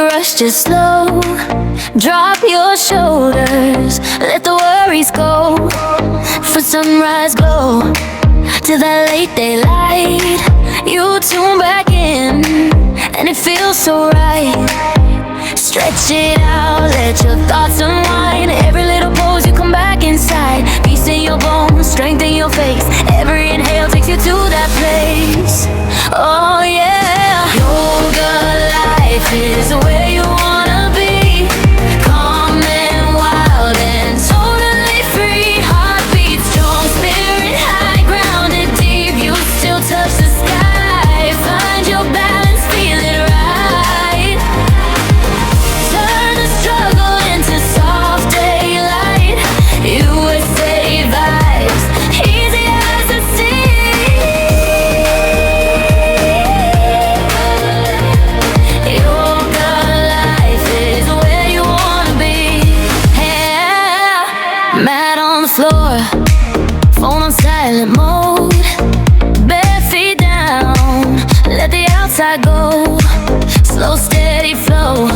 rush, just slow. Drop your shoulders, let the worries go. For sunrise glow, to that late daylight, you tune back in, and it feels so right. Stretch it out, let your thoughts unwind. Every little pose, you come back inside. Peace in your bones, strength in your face. Every inhale takes you to that place. Oh yeah, yoga life is where you wanna be. Calm and wild and totally free. Heartbeat strong, spirit high, grounded deep. You still touch the sky. Find your balance, feel it right. Turn the struggle into soft daylight. USA vibes, easy as the sea. Yoga life is where you wanna be. Yeah. Mat on the floor, phone on silent mode. Bare feet down, let the outside go. Slow, steady flow,